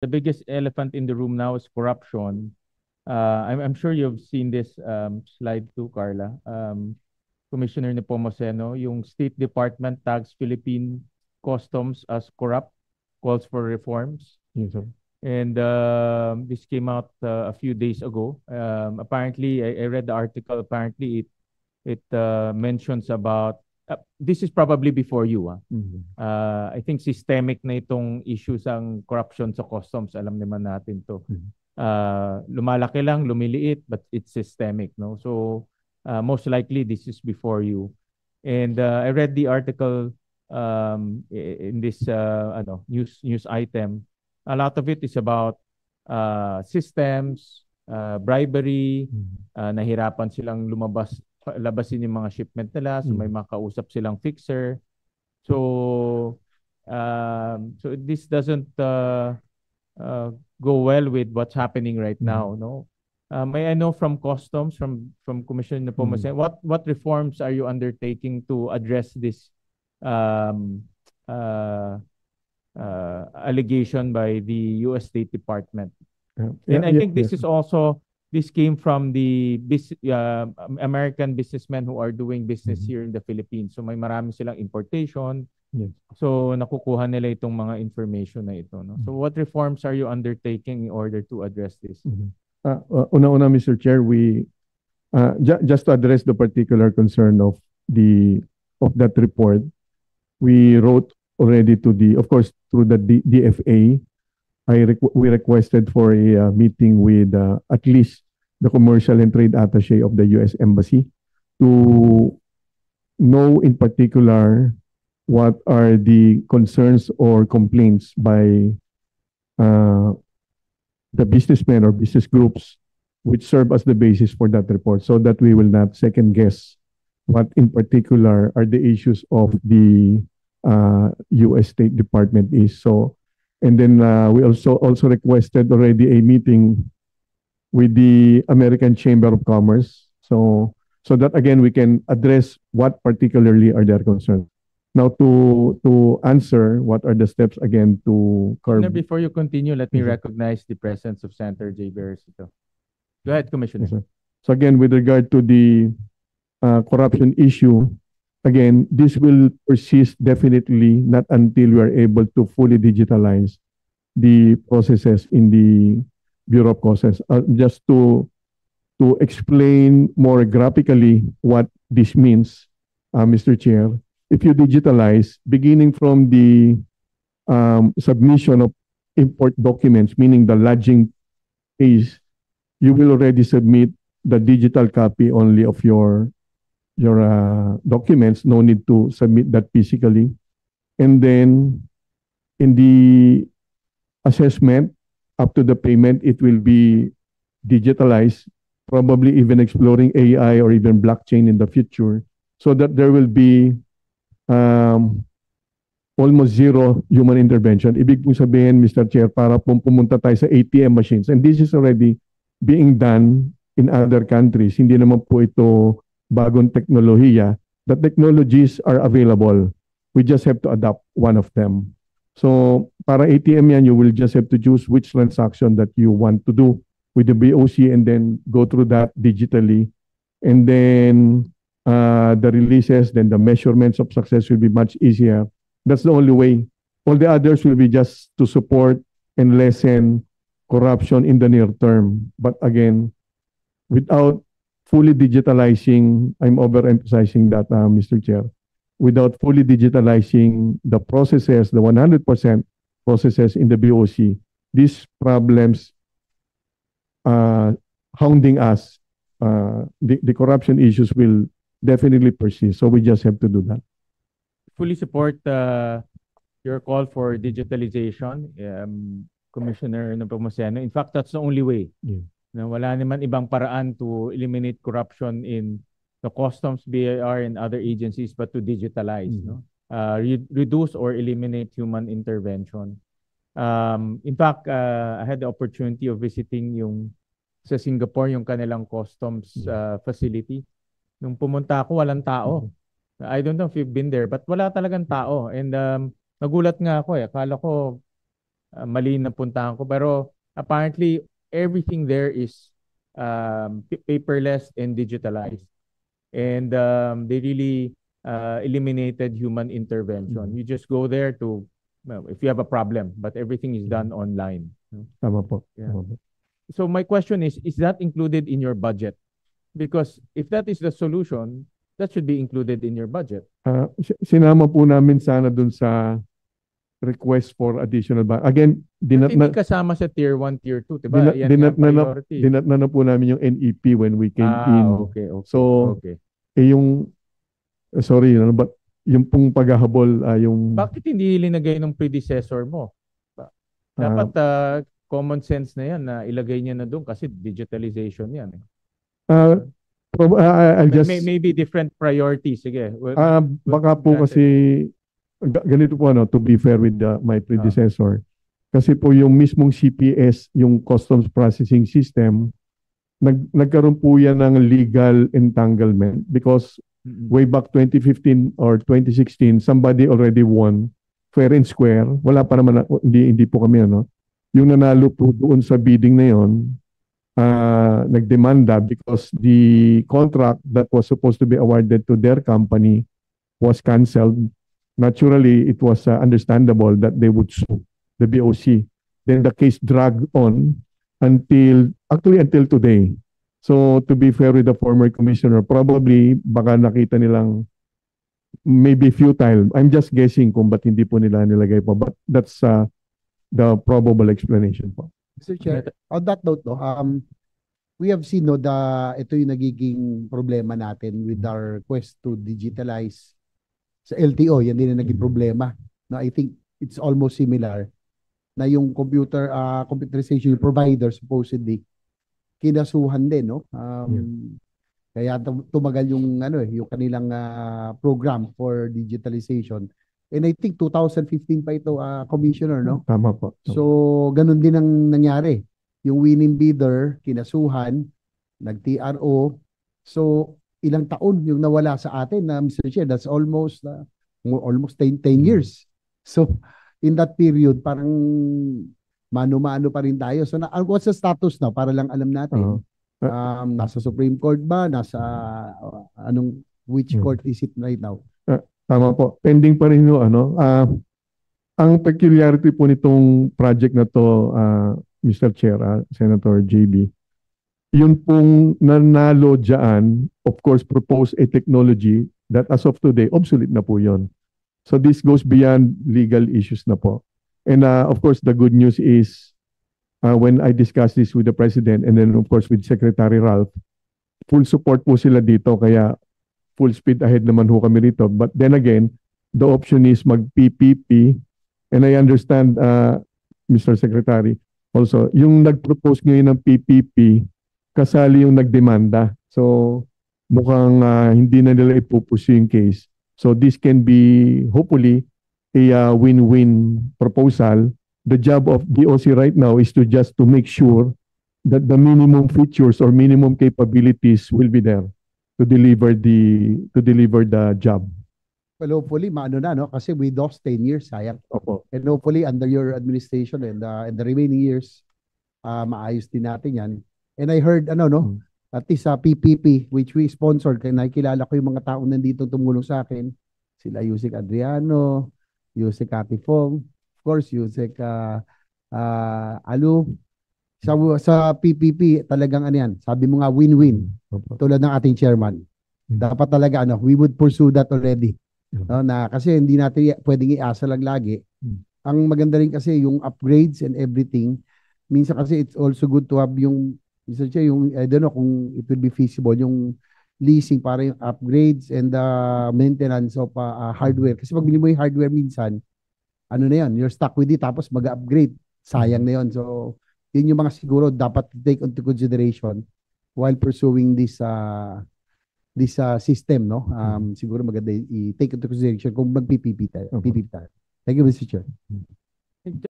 the biggest elephant in the room now is corruption. I'm sure you've seen this slide too, Carla. Commissioner Nepomuceno, yung State Department tags Philippine Customs as corrupt, calls for reforms. Yes, sir. And this came out a few days ago. Apparently, I read the article. Apparently, it mentions about this is probably before you. I think systemic na itong issues ang corruption sa customs. Alam naman natin to. Lumalaki lang, lumiliit, but it's systemic, no? So most likely this is before you. And I read the article in this news item. A lot of it is about systems, bribery, nahirapan silang labasin yung mga shipment nila, so may makausap silang fixer. So this doesn't go well with what's happening right now, no? May I know from customs, from Commissioner Nepomuceno, what reforms are you undertaking to address this allegation by the U.S. State Department? And I think this is also, this came from the American businessmen who are doing business here in the Philippines. So may marami silang importation. Yes. So nakukuha nila itong mga information na ito, no? So what reforms are you undertaking in order to address this? Una-una, Mr. Chair, we just to address the particular concern of that report, we wrote already to of course, through the DFA. We requested for a meeting with at least the commercial and trade attaché of the U.S. Embassy to know in particular what are the concerns or complaints by the businessmen or business groups which serve as the basis for that report, so that we will not second guess what in particular are the issues of the U.S. State Department is. So, and then we also requested already a meeting with the American Chamber of Commerce, so that again we can address what particularly are their concerns. Now, to answer what are the steps again to curb. Before you continue, let me recognize the presence of Senator Jay Beresito. Go ahead, Commissioner. Yes, sir. So again, with regard to the corruption issue, again, this will persist definitely not until we are able to fully digitalize the processes in the Bureau of Customs. Just to explain more graphically what this means, Mr. Chair, if you digitalize, beginning from the submission of import documents, meaning the lodging phase, you will already submit the digital copy only of your documents. No need to submit that physically. And then in the assessment up to the payment, it will be digitalized, probably even exploring AI or even blockchain in the future, so that there will be almost zero human intervention. Ibig pong sabihin, Mr. Chair, para pong pumunta tayo sa ATM machines. And this is already being done in other countries. Hindi naman po ito bagong teknolohiya. The technologies are available. We just have to adopt one of them. So para ATM yan, you will just have to choose which transaction that you want to do with the BOC and then go through that digitally. And then the releases, then the measurements of success will be much easier. That's the only way. All the others will be just to support and lessen corruption in the near term. But again, without fully digitalizing, I'm overemphasizing that, Mr. Chair, without fully digitalizing the processes, the 100% processes in the BOC, these problems hounding us, the corruption issues will definitely persist. So we just have to do that. Fully support your call for digitalization, Commissioner Nepomuceno. In fact, that's the only way. Yeah. Na wala naman ibang paraan to eliminate corruption in the customs, BIR, and other agencies but to digitalize, no? Reduce or eliminate human intervention. In fact, I had the opportunity of visiting yung sa Singapore, yung kanilang customs facility. Nung pumunta ako, walang tao. I don't know if you've been there, but wala talagang tao. And nagulat nga ako eh. Akala ko mali na puntahan ko. Pero apparently, everything there is paperless and digitalized. And they really eliminated human intervention. You just go there to, well, if you have a problem, but everything is done online. Tama po. Yeah. Tama po. So my question is that included in your budget? Because if that is the solution, that should be included in your budget. Sinama po namin sana dun sa request for additional again, Hindi kasama sa tier 1, tier 2, diba? Yan ang priority. dinatna na po namin yung NEP when we came in. Okay. So, okay. yung, sorry, but yung pong paghahabol, yung... Bakit hindi linagay ng predecessor mo? Dapat common sense na yan na ilagay niya na doon kasi digitalization yan. I'll just... Maybe different priorities. Sige. Baka po kasi, ganito po, to be fair with my predecessor, kasi po yung mismong CPS, yung Customs Processing System, nagkaroon po yan ng legal entanglement because way back 2015 or 2016, somebody already won fair and square. Wala pa naman, hindi po kami, yung nanalo po doon sa bidding na yon, nagdemanda because the contract that was supposed to be awarded to their company was canceled. Naturally, it was understandable that they would sue the BOC. Then the case dragged on until today. So to be fair with the former commissioner, probably baka nakita nilang maybe futile. I'm just guessing kung ba't hindi po nila nilagay po. But that's the probable explanation po. Mr. Chair, on that note, we have seen ito yung nagiging problema natin with our quest to digitalize sa LTO. Yan din ang naging problema. No, I think it's almost similar na yung computerization provider supposedly kinasuhan din, no? Kaya tumagal yung yung kanilang program for digitalization. And I think 2015 pa ito, Commissioner, no? Tama po. So, ganun din ang nangyari. Yung winning bidder, kinasuhan, nag-TRO. So, ilang taon yung nawala sa atin na Mr. Chair, that's almost 10 years. So, in that period, parang mano-mano pa rin tayo. So, what's the status now? Para lang alam natin. Nasa Supreme Court ba? Nasa which court is it right now? Tama po. Pending pa rin yung ang peculiarity po nitong project na to, Mr. Chair, Senator JB, yun pong nanalo dyan, of course, propose a technology that as of today, obsolete na po yun. So this goes beyond legal issues na po. And of course, the good news is when I discussed this with the President and then of course with Secretary Ralph, full support po sila dito kaya full speed ahead naman ho kami rito. But then again, the option is mag-PPP and I understand, Mr. Secretary, also, yung nag-propose ngayon ng PPP, kasali yung nagdemanda. So mukhang hindi na nila ipupursue yung case. So this can be hopefully a win-win proposal. The job of DOC right now is to make sure that the minimum features or minimum capabilities will be there to deliver the job. Well, hopefully, maano na, no? Kasi we lost 10 years, sayang. Opo. And hopefully, under your administration and the remaining years, maayos din natin yan. And I heard, at least sa PPP, which we sponsored, kaya nakikilala ko yung mga taong nandito tumulong sa akin. Sila Yusek Adriano, Yusek Atifong, of course, Yusek Alu. Sa PPP, talagang yan. Sabi mo nga, win-win. Tulad ng ating chairman. Dapat talaga, we would pursue that already. No, kasi hindi natin pwedeng iasa lang lagi. Ang maganda rin kasi yung upgrades and everything. Minsan kasi it's also good to have yung Mr. Chair, yung, I don't know kung it will be feasible, yung leasing para yung upgrades and the maintenance of hardware. Kasi pag bili mo yung hardware minsan, na yan, you're stuck with it, tapos mag-upgrade. Sayang na yun. So, yun yung mga siguro dapat take into consideration while pursuing this system, no? Siguro maganda i-take into consideration kung mag-PPP tayo. PPP tayo. Thank you, Mr. Chair.